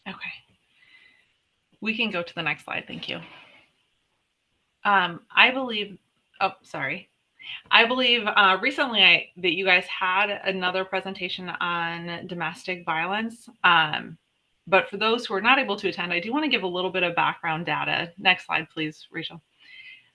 Okay. We can go to the next slide. Thank you. I believe, oh, sorry. I believe recently that you guys had another presentation on domestic violence. But for those who are not able to attend, I do want to give a little bit of background data. Next slide, please, Rachel.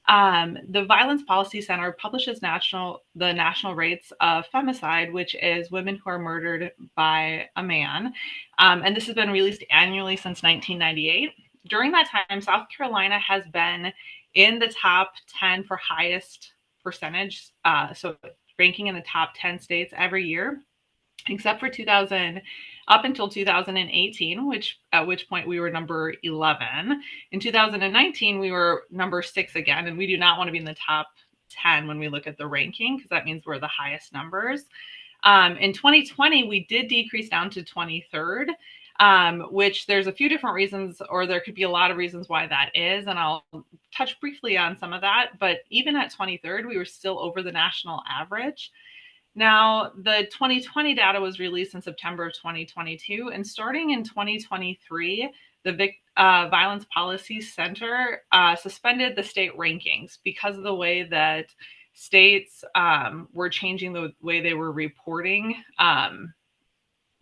The Violence Policy Center publishes the national rates of femicide, which is women who are murdered by a man. And this has been released annually since 1998. During that time, South Carolina has been in the top 10 for highest percentage, so ranking in the top 10 states every year, except for 2000 up until 2018, which at which point we were number 11. In 2019 we were number 6 again, and we do not want to be in the top 10 when we look at the ranking, because that means we're the highest numbers. In 2020 we did decrease down to 23rd, which there's a few different reasons, or there could be a lot of reasons why that is, and I'll touch briefly on some of that. But even at 23rd, we were still over the national average. Now, the 2020 data was released in September of 2022, and starting in 2023, the Violence Policy Center suspended the state rankings because of the way that states were changing the way they were reporting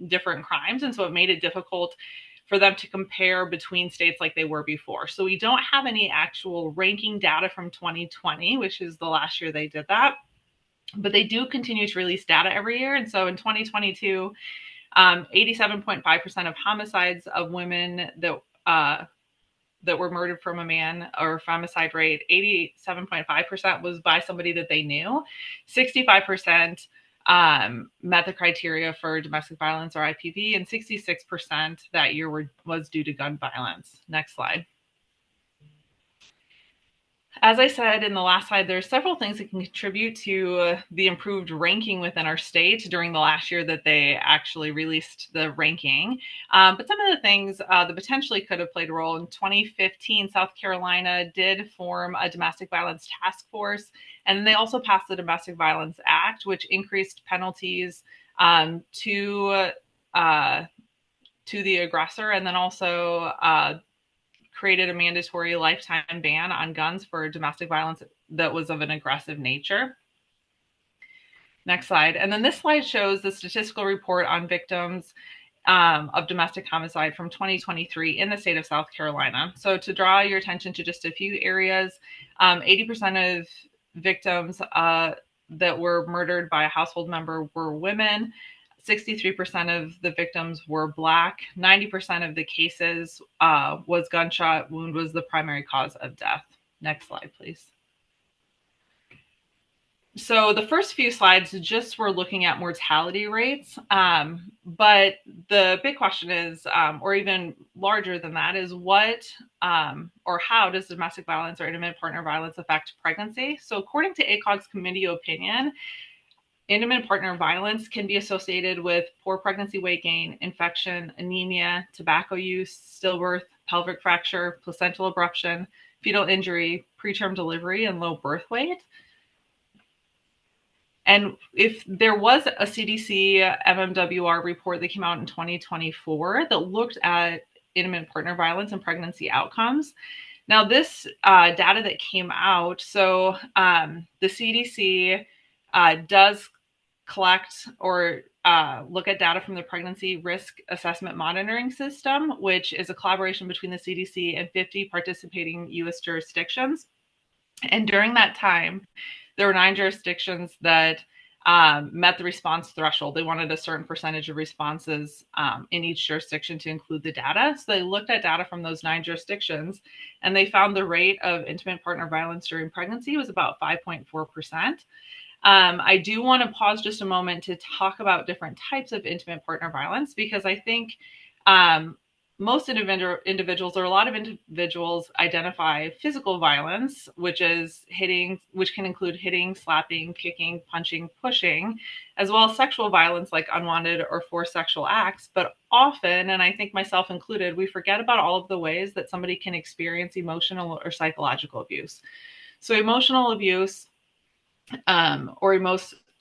different crimes. And so it made it difficult for them to compare between states like they were before. So we don't have any actual ranking data from 2020, which is the last year they did that. But they do continue to release data every year. And so in 2022, 87.5% of homicides of women that were murdered from a man, or femicide rate, 87.5% was by somebody that they knew. 65% met the criteria for domestic violence, or IPV, and 66% that year was due to gun violence. Next slide. As I said in the last slide, there's several things that can contribute to the improved ranking within our state during the last year that they actually released the ranking. But some of the things that potentially could have played a role: in 2015, South Carolina did form a domestic violence task force, and they also passed the Domestic Violence Act, which increased penalties to the aggressor, and then also created a mandatory lifetime ban on guns for domestic violence that was of an aggressive nature. Next slide. And then this slide shows the statistical report on victims of domestic homicide from 2023 in the state of South Carolina. So to draw your attention to just a few areas, 80% of victims that were murdered by a household member were women. 63% of the victims were Black. 90% of the cases was gunshot wound was the primary cause of death. Next slide, please. So the first few slides just were looking at mortality rates, but the big question is, or even larger than that, is what or how does domestic violence or intimate partner violence affect pregnancy? So according to ACOG's committee opinion, intimate partner violence can be associated with poor pregnancy weight gain, infection, anemia, tobacco use, stillbirth, pelvic fracture, placental abruption, fetal injury, preterm delivery, and low birth weight. And if there was a CDC MMWR report that came out in 2024 that looked at intimate partner violence and pregnancy outcomes. Now, this data that came out, so the CDC does collect or look at data from the Pregnancy Risk Assessment Monitoring System, which is a collaboration between the CDC and 50 participating U.S. jurisdictions. And during that time, there were 9 jurisdictions that met the response threshold. They wanted a certain percentage of responses in each jurisdiction to include the data. So they looked at data from those 9 jurisdictions, and they found the rate of intimate partner violence during pregnancy was about 5.4%. I do want to pause just a moment to talk about different types of intimate partner violence, because I think most individuals, or a lot of individuals, identify physical violence, which can include hitting, slapping, kicking, punching, pushing, as well as sexual violence like unwanted or forced sexual acts. But often, and I think myself included, we forget about all of the ways that somebody can experience emotional or psychological abuse. So emotional abuse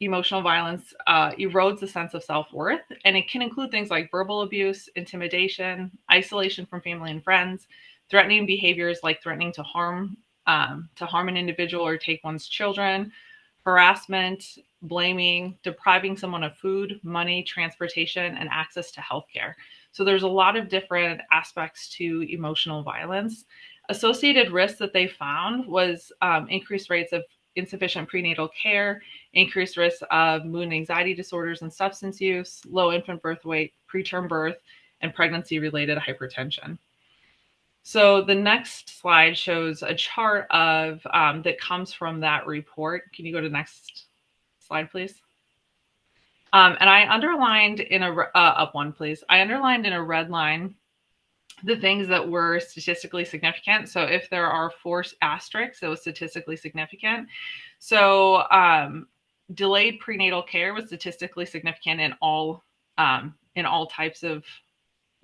emotional violence erodes the sense of self-worth, and it can include things like verbal abuse, intimidation, isolation from family and friends, threatening behaviors like threatening to harm an individual or take one's children, harassment, blaming, depriving someone of food, money, transportation, and access to healthcare. So there's a lot of different aspects to emotional violence. Associated risks that they found was increased rates of insufficient prenatal care, increased risks of mood and anxiety disorders and substance use, low infant birth weight, preterm birth, and pregnancy-related hypertension. So the next slide shows a chart of that comes from that report. Can you go to the next slide, please? And I underlined in a up one, please. I underlined in a red line the things that were statistically significant. So if there are 4 asterisks, it was statistically significant. So delayed prenatal care was statistically significant in all types of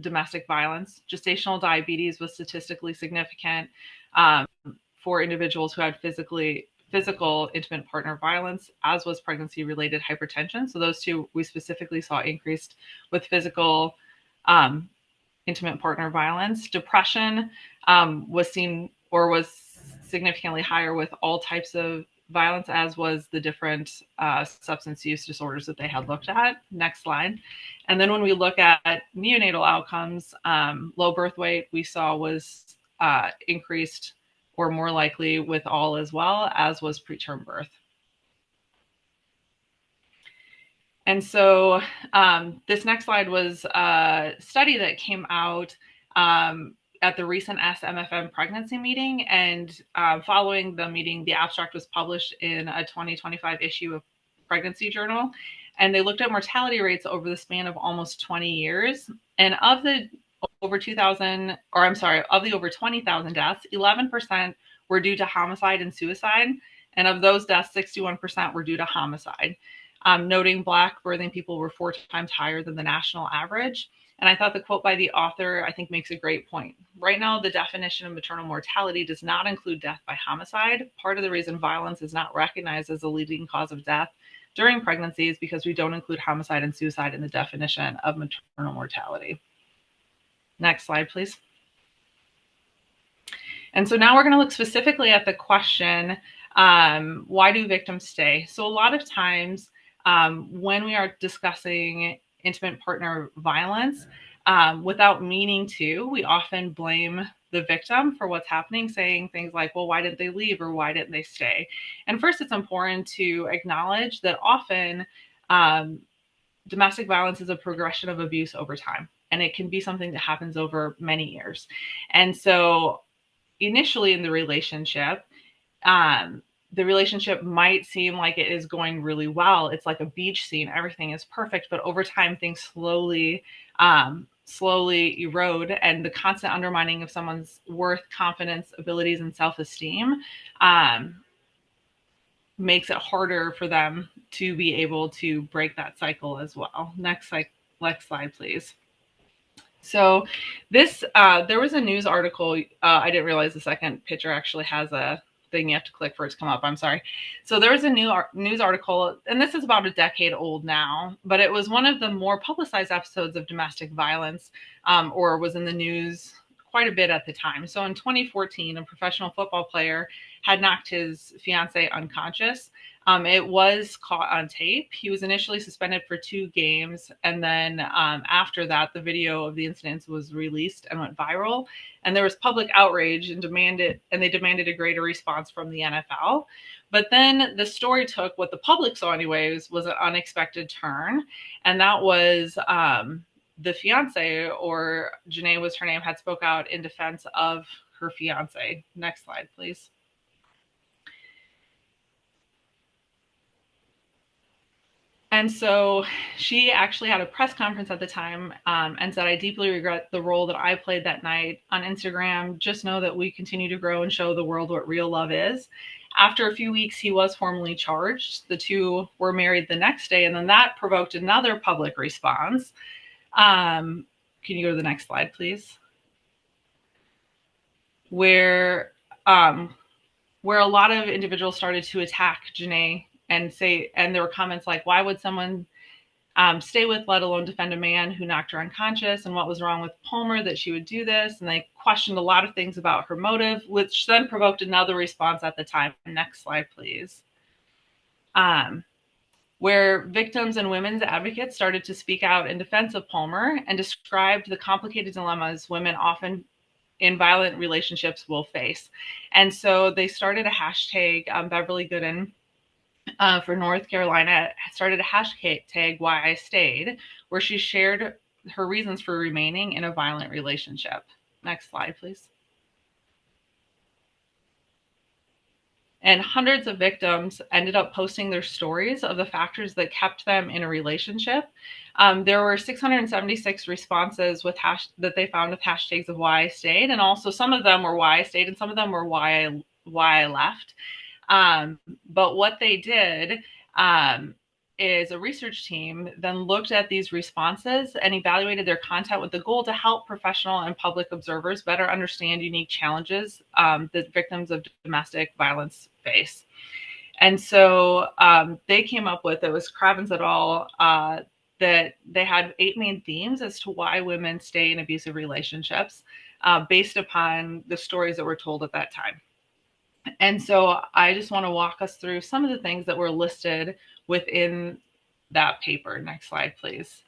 domestic violence. Gestational diabetes was statistically significant for individuals who had physical intimate partner violence, as was pregnancy-related hypertension. So those two we specifically saw increased with physical intimate partner violence. Depression was seen or was significantly higher with all types of violence, as was the different substance use disorders that they had looked at. Next slide. And then when we look at neonatal outcomes, low birth weight we saw was increased or more likely with all, as well as was preterm birth. And so this next slide was a study that came out at the recent SMFM pregnancy meeting. And following the meeting, the abstract was published in a 2025 issue of Pregnancy Journal. And they looked at mortality rates over the span of almost 20 years. And of the over 20,000 deaths, 11% were due to homicide and suicide. And of those deaths, 61% were due to homicide. Noting Black birthing people were 4 times higher than the national average. And I thought the quote by the author, I think, makes a great point. Right now, the definition of maternal mortality does not include death by homicide. Part of the reason violence is not recognized as a leading cause of death during pregnancy is because we don't include homicide and suicide in the definition of maternal mortality. Next slide, please. And so now we're going to look specifically at the question, why do victims stay? So a lot of times when we are discussing intimate partner violence, without meaning to, we often blame the victim for what's happening, saying things like, well, why didn't they leave, or why didn't they stay? And first, it's important to acknowledge that often domestic violence is a progression of abuse over time, and it can be something that happens over many years. And so initially in the relationship might seem like it is going really well. It's like a beach scene. Everything is perfect. But over time, things slowly erode, and the constant undermining of someone's worth, confidence, abilities, and self-esteem makes it harder for them to be able to break that cycle as well. Next slide, please. So this, there was a news article. I didn't realize the second picture actually has a thing you have to click for it to come up. I'm sorry. So there was a news article, and this is about a decade old now, but it was one of the more publicized episodes of domestic violence, or was in the news quite a bit at the time. So in 2014, a professional football player had knocked his fiance unconscious. It was caught on tape. He was initially suspended for 2 games. And then after that, the video of the incidents was released and went viral. And there was public outrage and they demanded a greater response from the NFL. But then the story took, what the public saw anyways, was an unexpected turn. And that was the fiance, or Janae was her name, had spoke out in defense of her fiance. Next slide, please. And so she actually had a press conference at the time and said, I deeply regret the role that I played that night on Instagram. Just know that we continue to grow and show the world what real love is. After a few weeks, he was formally charged. The two were married the next day, and then that provoked another public response. Can you go to the next slide, please? Where a lot of individuals started to attack Janae and there were comments like, why would someone stay with, let alone defend a man who knocked her unconscious, and what was wrong with Palmer that she would do this. And they questioned a lot of things about her motive, which then provoked another response at the time. Next slide, please. Where victims and women's advocates started to speak out in defense of Palmer and described the complicated dilemmas women often in violent relationships will face. And so they started a hashtag, Beverly Gooden for North Carolina started a hashtag Why I Stayed, where she shared her reasons for remaining in a violent relationship. Next slide, please. And hundreds of victims ended up posting their stories of the factors that kept them in a relationship. There were 676 responses that they found with hashtags of why I stayed, and also some of them were why I stayed, and some of them were why I left. But what they did is a research team then looked at these responses and evaluated their content with the goal to help professional and public observers better understand unique challenges that victims of domestic violence face. And so they came up with, it was Kravitz et al., that they had 8 main themes as to why women stay in abusive relationships based upon the stories that were told at that time. And so I just want to walk us through some of the things that were listed within that paper. Next slide, please.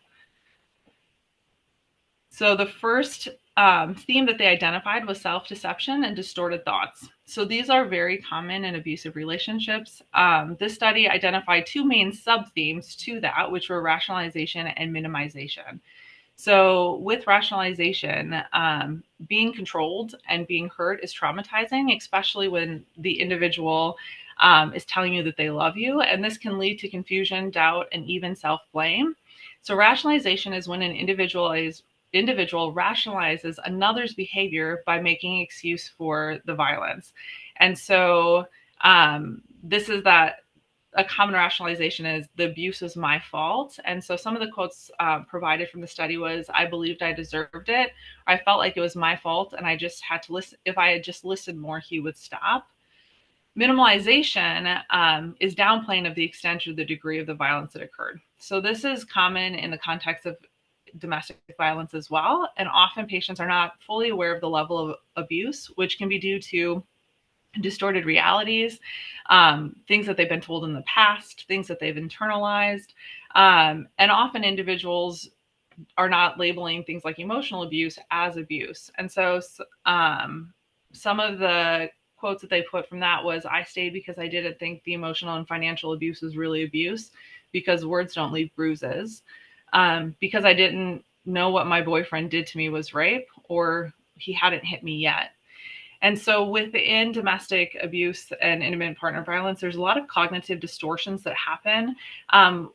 So the first theme that they identified was self-deception and distorted thoughts. So these are very common in abusive relationships. This study identified 2 main sub-themes to that, which were rationalization and minimization. So with rationalization, being controlled and being hurt is traumatizing, especially when the individual is telling you that they love you. And this can lead to confusion, doubt, and even self-blame. So rationalization is when an individual rationalizes another's behavior by making excuse for the violence. And so this is that a common rationalization is the abuse was my fault. And so some of the quotes provided from the study was, I believed I deserved it. I felt like it was my fault and I just had to listen. If I had just listened more, he would stop. Minimalization is downplaying of the extent or the degree of the violence that occurred. So this is common in the context of domestic violence as well. And often patients are not fully aware of the level of abuse, which can be due to distorted realities, things that they've been told in the past, things that they've internalized. And often individuals are not labeling things like emotional abuse as abuse. And so some of the quotes that they put from that was, I stayed because I didn't think the emotional and financial abuse was really abuse, because words don't leave bruises, because I didn't know what my boyfriend did to me was rape, or he hadn't hit me yet. And so within domestic abuse and intimate partner violence, there's a lot of cognitive distortions that happen,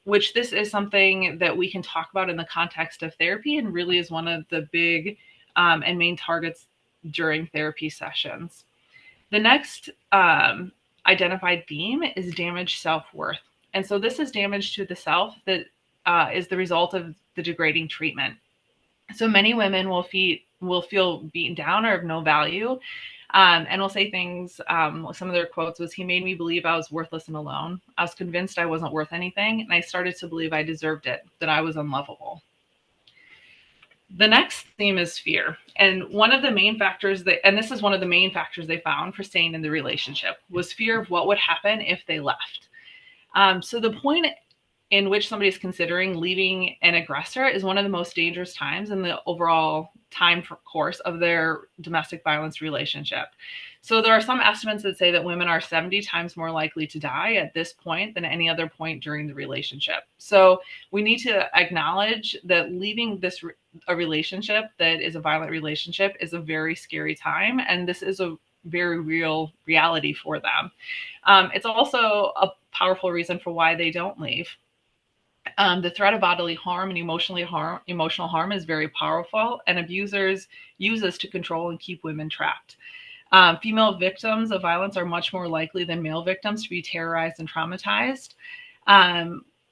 which this is something that we can talk about in the context of therapy, and really is one of the big and main targets during therapy sessions. The next identified theme is damaged self-worth. And so this is damage to the self that is the result of the degrading treatment. So many women will feel beaten down or of no value. And will say things, some of their quotes was, he made me believe I was worthless and alone. I was convinced I wasn't worth anything. And I started to believe I deserved it, that I was unlovable. The next theme is fear. And one of the main factors and this is one of the main factors they found for staying in the relationship, was fear of what would happen if they left. So the point in which somebody is considering leaving an aggressor is one of the most dangerous times in the overall time course of their domestic violence relationship. So there are some estimates that say that women are 70 times more likely to die at this point than any other point during the relationship. So we need to acknowledge that leaving a relationship that is a violent relationship is a very scary time, and this is a very real reality for them. It's also a powerful reason for why they don't leave. The threat of bodily harm and emotional harm is very powerful, and abusers use this to control and keep women trapped. Female victims of violence are much more likely than male victims to be terrorized and traumatized.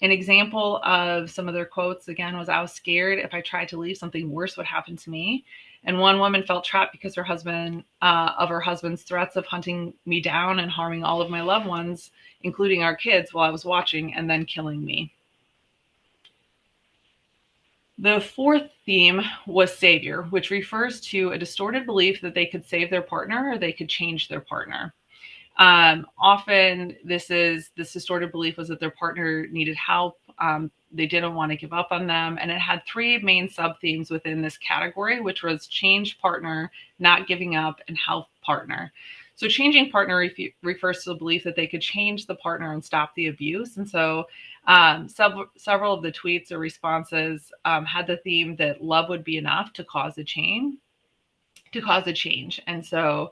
An example of some of their quotes again was, "I was scared if I tried to leave, something worse would happen to me." And one woman felt trapped because her husband's threats of hunting me down and harming all of my loved ones, including our kids, while I was watching, and then killing me. The fourth theme was savior, which refers to a distorted belief that they could save their partner or they could change their partner. Often this distorted belief was that their partner needed help. They didn't want to give up on them. And it had three main sub themes within this category, which was change partner, not giving up, and help partner. So changing partner refers to the belief that they could change the partner and stop the abuse. And so several of the tweets or responses had the theme that love would be enough to cause a change. And so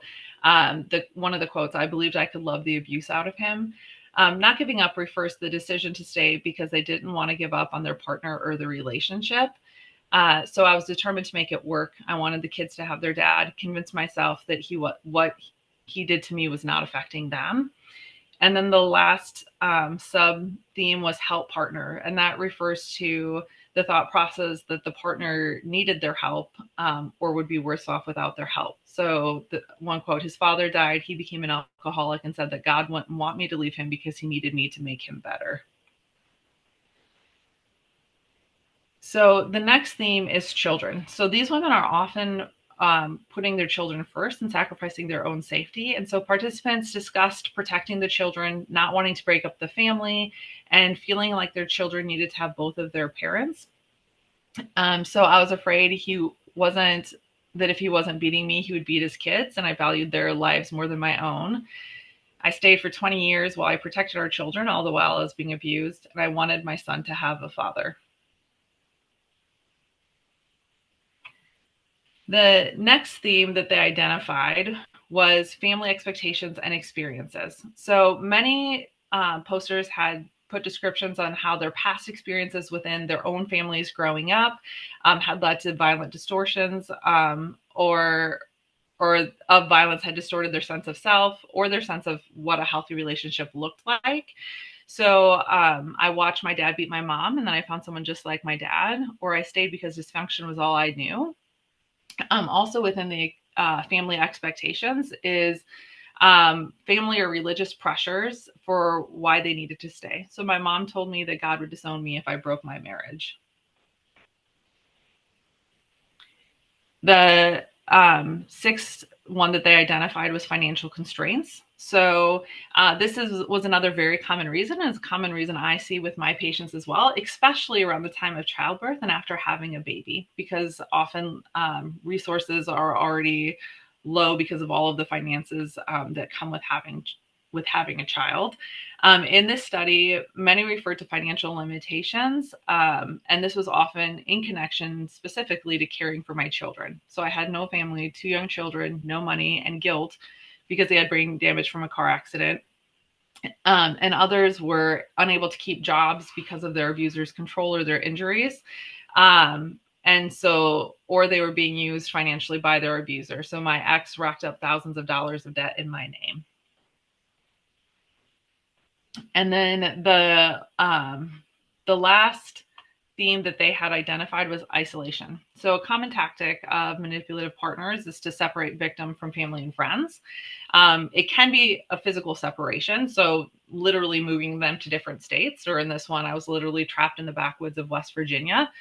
one of the quotes, "I believed I could love the abuse out of him." Not giving up refers to the decision to stay because they didn't want to give up on their partner or the relationship. So I was determined to make it work. I wanted the kids to have their dad, convinced myself that what he did to me was not affecting them. And then the last sub theme was help partner. And that refers to the thought process that the partner needed their help or would be worse off without their help. So the one quote, "His father died. He became an alcoholic and said that God wouldn't want me to leave him because he needed me to make him better." So the next theme is children. So these women are often putting their children first and sacrificing their own safety. And so participants discussed protecting the children, not wanting to break up the family, and feeling like their children needed to have both of their parents. So I was afraid that if he wasn't beating me, he would beat his kids, and I valued their lives more than my own. I stayed for 20 years while I protected our children, all the while I was being abused, and I wanted my son to have a father. The next theme that they identified was family expectations and experiences. So many posters had put descriptions on how their past experiences within their own families growing up had led to violent distortions or of violence had distorted their sense of self or their sense of what a healthy relationship looked like. So I watched my dad beat my mom, and then I found someone just like my dad, or I stayed because dysfunction was all I knew. Also within the family expectations is family or religious pressures for why they needed to stay. So my mom told me that God would disown me if I broke my marriage. The sixth one that they identified was financial constraints. So this was another very common reason, and it's a common reason I see with my patients as well, especially around the time of childbirth and after having a baby, because often resources are already low because of all of the finances that come with having a child. In this study, many referred to financial limitations, and this was often in connection specifically to caring for my children. So I had no family, 2 young children, no money, and guilt because they had brain damage from a car accident. And others were unable to keep jobs because of their abuser's control or their injuries. And so, or they were being used financially by their abuser. So my ex racked up thousands of dollars of debt in my name. And then the last theme that they had identified was isolation. So a common tactic of manipulative partners is to separate victim from family and friends. It can be a physical separation, so literally moving them to different states. Or in this one, I was literally trapped in the backwoods of West Virginia,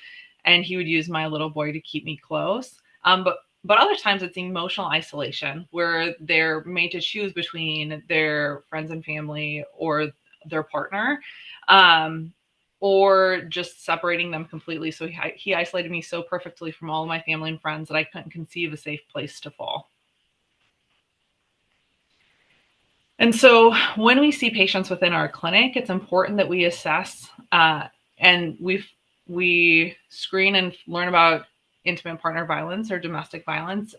and he would use my little boy to keep me close. But other times it's emotional isolation, where they're made to choose between their friends and family or their partner, or just separating them completely. So he isolated me so perfectly from all of my family and friends that I couldn't conceive a safe place to fall. And so when we see patients within our clinic, it's important that we assess and we screen and learn about intimate partner violence or domestic violence.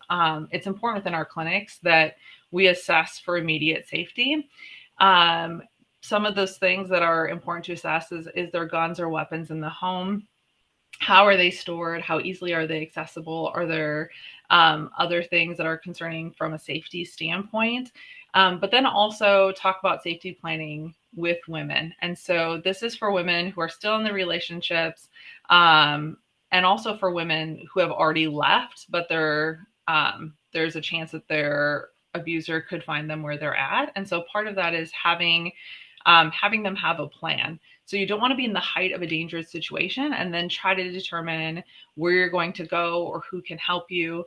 It's important within our clinics that we assess for immediate safety. Some of those things that are important to assess is there guns or weapons in the home? How are they stored? How easily are they accessible? Are there other things that are concerning from a safety standpoint? But then also talk about safety planning with women. And so this is for women who are still in the relationships, and also for women who have already left, but there's a chance that their abuser could find them where they're at. And so part of that is having them have a plan. So you don't want to be in the height of a dangerous situation and then try to determine where you're going to go or who can help you.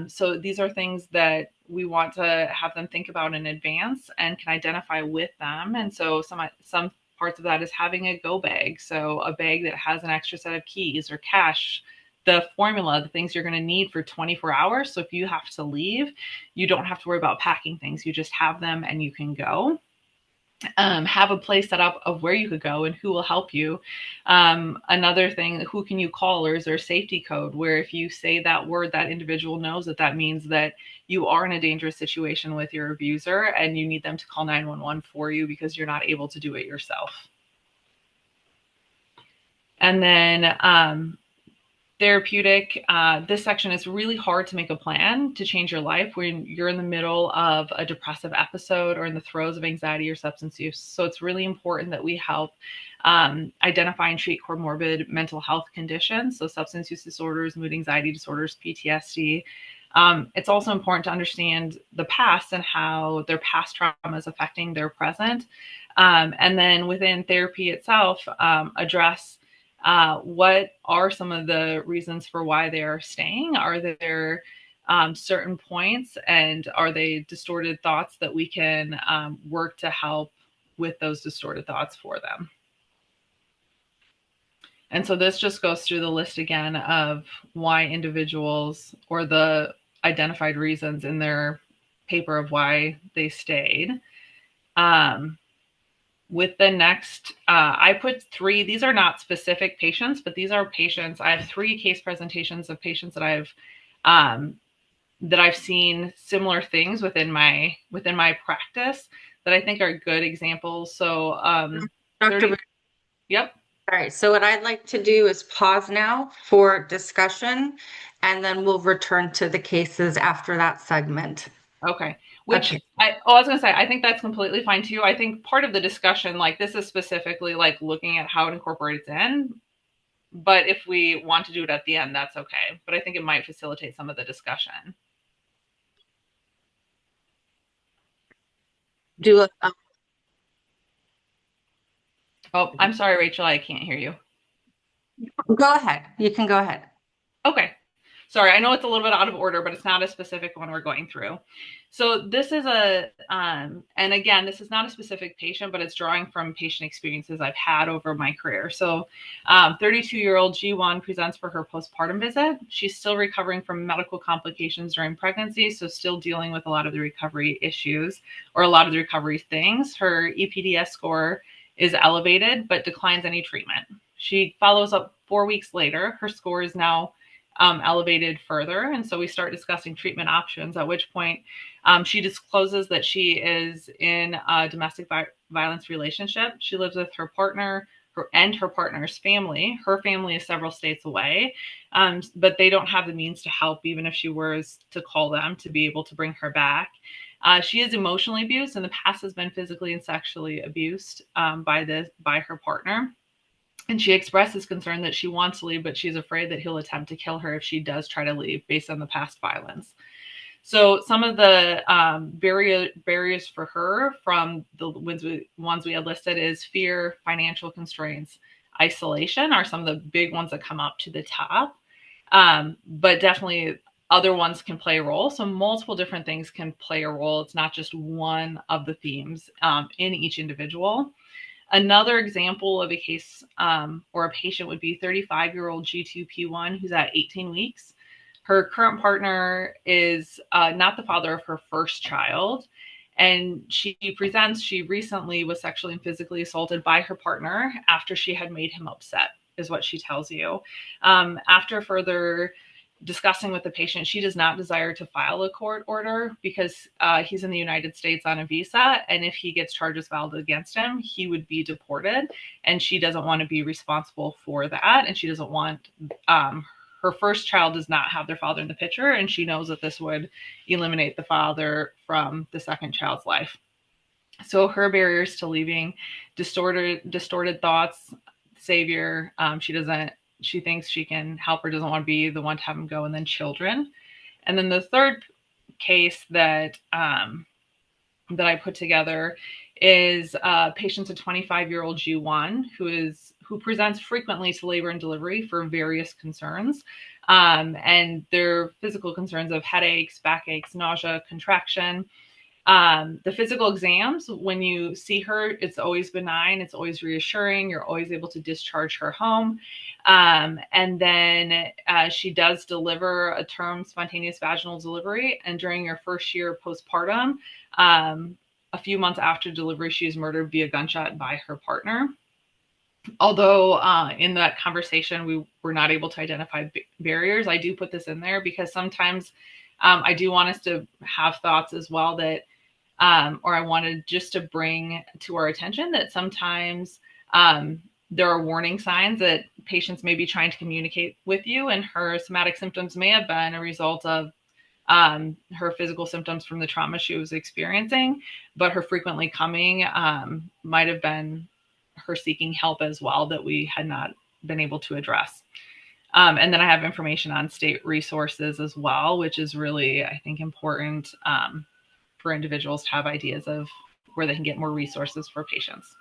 So these are things that we want to have them think about in advance and can identify with them. And so some parts of that is having a go bag. So a bag that has an extra set of keys or cash, the formula, the things you're going to need for 24 hours. So if you have to leave, you don't have to worry about packing things. You just have them and you can go. Have a place set up of where you could go and who will help you. Another thing, who can you call, or is there a safety code where if you say that word, that individual knows that that means that you are in a dangerous situation with your abuser and you need them to call 911 for you because you're not able to do it yourself. And then therapeutic, this section is really hard to make a plan to change your life when you're in the middle of a depressive episode or in the throes of anxiety or substance use. So it's really important that we help identify and treat comorbid mental health conditions, so substance use disorders, mood anxiety disorders, PTSD. It's also important to understand the past and how their past trauma is affecting their present. And then within therapy itself, address what are some of the reasons for why they are staying? Are there certain points, and are they distorted thoughts that we can work to help with those distorted thoughts for them? And so this just goes through the list again of why individuals, or the identified reasons in their paper of why they stayed. With the next, I put 3. These are not specific patients, but these are patients. I have 3 case presentations of patients that I've seen similar things within my practice that I think are good examples. So, Dr. 30, yep. All right, so what I'd like to do is pause now for discussion, and then we'll return to the cases after that segment. Okay. Which Okay. I was going to say, I think that's completely fine too. I think part of the discussion, like this is specifically like looking at how it incorporates in, but if we want to do it at the end, that's okay. But I think it might facilitate some of the discussion. Do a, Oh, I'm sorry, Rachel, I can't hear you. go ahead. You can go ahead. Okay. Sorry, I know it's a little bit out of order, but it's not a specific one we're going through. So this is and again, this is not a specific patient, but it's drawing from patient experiences I've had over my career. So 32-year-old G1 presents for her postpartum visit. She's still recovering from medical complications during pregnancy, so still dealing with a lot of the recovery issues or a lot of the recovery things. Her EPDS score is elevated, but declines any treatment. She follows up 4 weeks later. Her score is now elevated further. And so we start discussing treatment options, at which point she discloses that she is in a domestic violence relationship. She lives with her partner and her partner's family. Her family is several states away, but they don't have the means to help, even if she were to call them to be able to bring her back. She is emotionally abused, and in the past has been physically and sexually abused by her partner. And she expresses concern that she wants to leave, but she's afraid that he'll attempt to kill her if she does try to leave based on the past violence. So some of the barriers for her from the ones we had listed is fear, financial constraints, isolation are some of the big ones that come up to the top. But definitely other ones can play a role. So multiple different things can play a role. It's not just one of the themes in each individual. Another example of a case or a patient would be 35-year-old G2P1 who's at 18 weeks. Her current partner is not the father of her first child. And she presents, she recently was sexually and physically assaulted by her partner after she had made him upset, is what she tells you. After further discussing with the patient, she does not desire to file a court order because he's in the United States on a visa. And if he gets charges filed against him, he would be deported. And she doesn't want to be responsible for that. And she doesn't want her first child does not have their father in the picture, and she knows that this would eliminate the father from the second child's life. So her barriers to leaving, distorted thoughts, savior. She thinks she can help her, doesn't want to be the one to have him go, and then children. And then the third case that I put together is a patient, a 25-year-old G1 who presents frequently to labor and delivery for various concerns. And their physical concerns of headaches, backaches, nausea, contraction. The physical exams, when you see her, it's always benign. It's always reassuring. You're always able to discharge her home. And then she does deliver a term spontaneous vaginal delivery. And during her first year postpartum, a few months after delivery, she is murdered via gunshot by her partner. Although in that conversation, we were not able to identify barriers, I do put this in there because sometimes I do want us to have thoughts as well that or I wanted just to bring to our attention that sometimes there are warning signs that patients may be trying to communicate with you, and her somatic symptoms may have been a result of her physical symptoms from the trauma she was experiencing, but her frequently coming might have been her seeking help as well that we had not been able to address. And then I have information on state resources as well, which is really, I think, important for individuals to have ideas of where they can get more resources for patients.